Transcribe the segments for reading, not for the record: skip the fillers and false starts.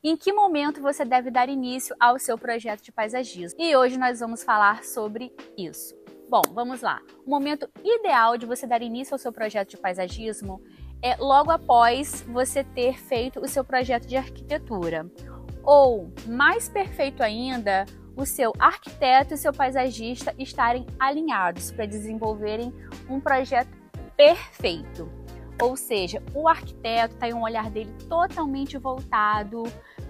em que momento você deve dar início ao seu projeto de paisagismo. E hoje nós vamos falar sobre isso. Bom, vamos lá. O momento ideal de você dar início ao seu projeto de paisagismo é logo após você ter feito o seu projeto de arquitetura. Ou, mais perfeito ainda, o seu arquiteto e o seu paisagista estarem alinhados para desenvolverem um projeto perfeito. Ou seja, o arquiteto tem um olhar dele totalmente voltado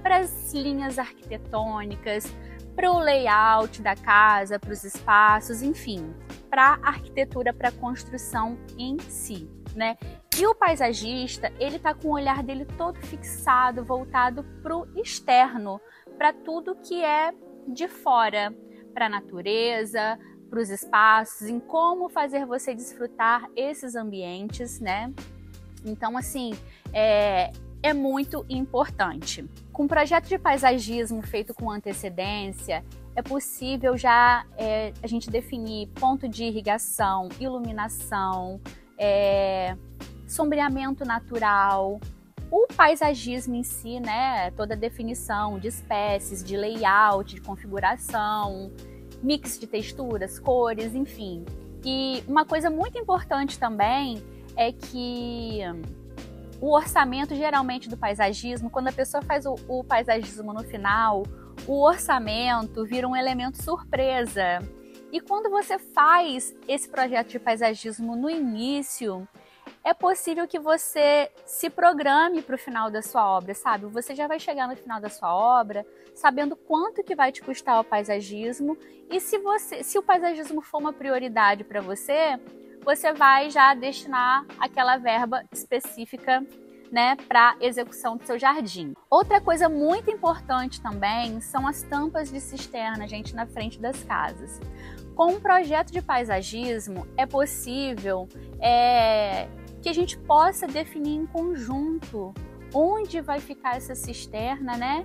para as linhas arquitetônicas, para o layout da casa, para os espaços, enfim, para a arquitetura, para a construção em si, né? E o paisagista, ele tá com o olhar dele todo fixado, voltado para o externo, para tudo que é de fora, para a natureza, para os espaços, em como fazer você desfrutar esses ambientes, né? Então, assim, é muito importante. Com um projeto de paisagismo feito com antecedência, é possível já a gente definir ponto de irrigação, iluminação, sombreamento natural, o paisagismo em si, né? Toda a definição de espécies, de layout, de configuração, mix de texturas, cores, enfim. E uma coisa muito importante também é que o orçamento geralmente do paisagismo, quando a pessoa faz o paisagismo no final, o orçamento vira um elemento surpresa. E quando você faz esse projeto de paisagismo no início, é possível que você se programe para o final da sua obra, sabe? Você já vai chegar no final da sua obra sabendo quanto que vai te custar o paisagismo, e se o paisagismo for uma prioridade para você, você vai já destinar aquela verba específica, né, para execução do seu jardim. Outra coisa muito importante também são as tampas de cisterna, gente, na frente das casas. Com um projeto de paisagismo, é possível que a gente possa definir em conjunto onde vai ficar essa cisterna, né,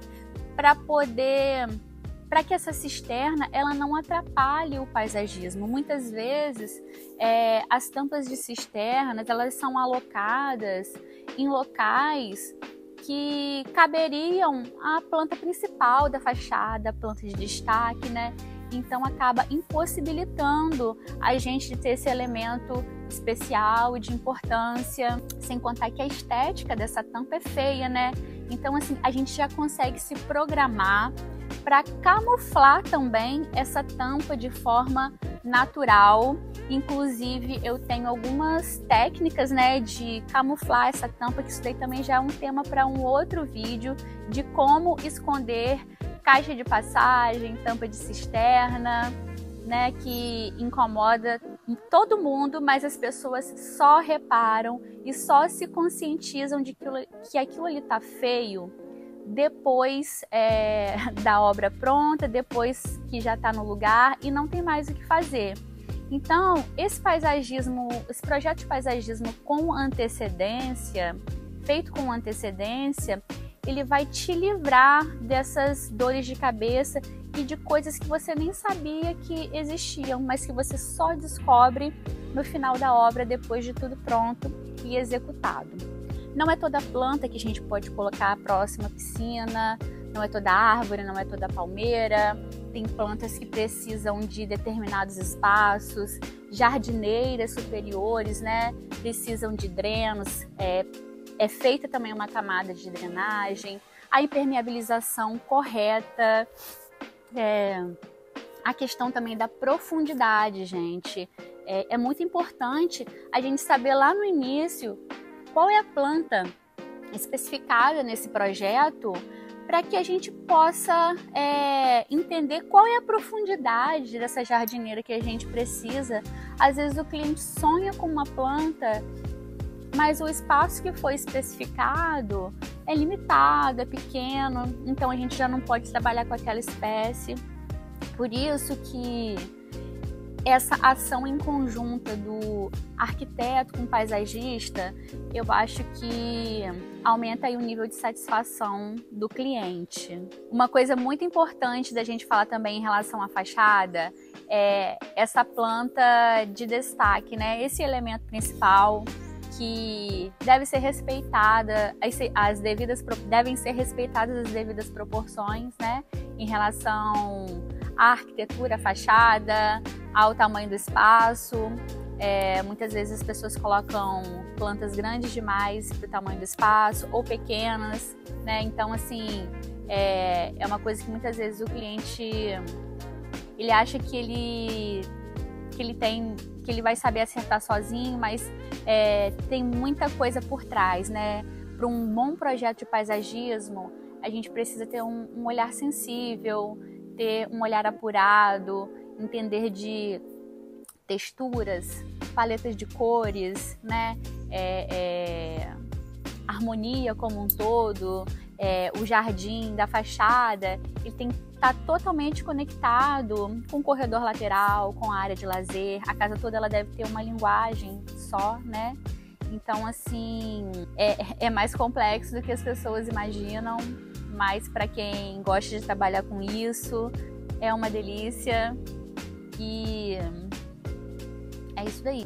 para que essa cisterna ela não atrapalhe o paisagismo. Muitas vezes as tampas de cisternas elas são alocadas em locais que caberiam a planta principal da fachada, a planta de destaque, né? Então acaba impossibilitando a gente de ter esse elemento especial e de importância, sem contar que a estética dessa tampa é feia, né? Então assim, a gente já consegue se programar para camuflar também essa tampa de forma natural. Inclusive, eu tenho algumas técnicas, né, de camuflar essa tampa, que isso daí também já é um tema para um outro vídeo, de como esconder caixa de passagem, tampa de cisterna, né, que incomoda todo mundo, mas as pessoas só reparam e só se conscientizam de que aquilo ali tá feio depois da obra pronta, depois que já está no lugar e não tem mais o que fazer. Então, esse projeto de paisagismo com antecedência, feito com antecedência, ele vai te livrar dessas dores de cabeça e de coisas que você nem sabia que existiam, mas que você só descobre no final da obra, depois de tudo pronto e executado. Não é toda planta que a gente pode colocar próxima à piscina, não é toda árvore, não é toda palmeira. Tem plantas que precisam de determinados espaços, jardineiras superiores, né? Precisam de drenos, é feita também uma camada de drenagem, a impermeabilização correta, a questão também da profundidade, gente. É muito importante a gente saber lá no início qual é a planta especificada nesse projeto, para que a gente possa entender qual é a profundidade dessa jardineira que a gente precisa. Às vezes o cliente sonha com uma planta, mas o espaço que foi especificado é limitado, é pequeno, então a gente já não pode trabalhar com aquela espécie. Por isso que essa ação em conjunta do arquiteto com o paisagista, eu acho que aumenta aí o nível de satisfação do cliente. Uma coisa muito importante da gente falar também em relação à fachada é essa planta de destaque, né? Esse elemento principal que deve ser respeitada, devem ser respeitadas as devidas proporções, né, em relação à arquitetura, à fachada, ao tamanho do espaço. Muitas vezes as pessoas colocam plantas grandes demais para o tamanho do espaço ou pequenas, né? Então, assim, é uma coisa que muitas vezes o cliente ele acha que ele vai saber acertar sozinho, mas tem muita coisa por trás, né? Para um bom projeto de paisagismo, a gente precisa ter um olhar sensível, ter um olhar apurado, entender de texturas, paletas de cores, né? Harmonia como um todo, o jardim da fachada, ele tem que estar totalmente conectado com o corredor lateral, com a área de lazer. A casa toda ela deve ter uma linguagem só, né? Então, assim, é mais complexo do que as pessoas imaginam, mas para quem gosta de trabalhar com isso, é uma delícia e é isso daí.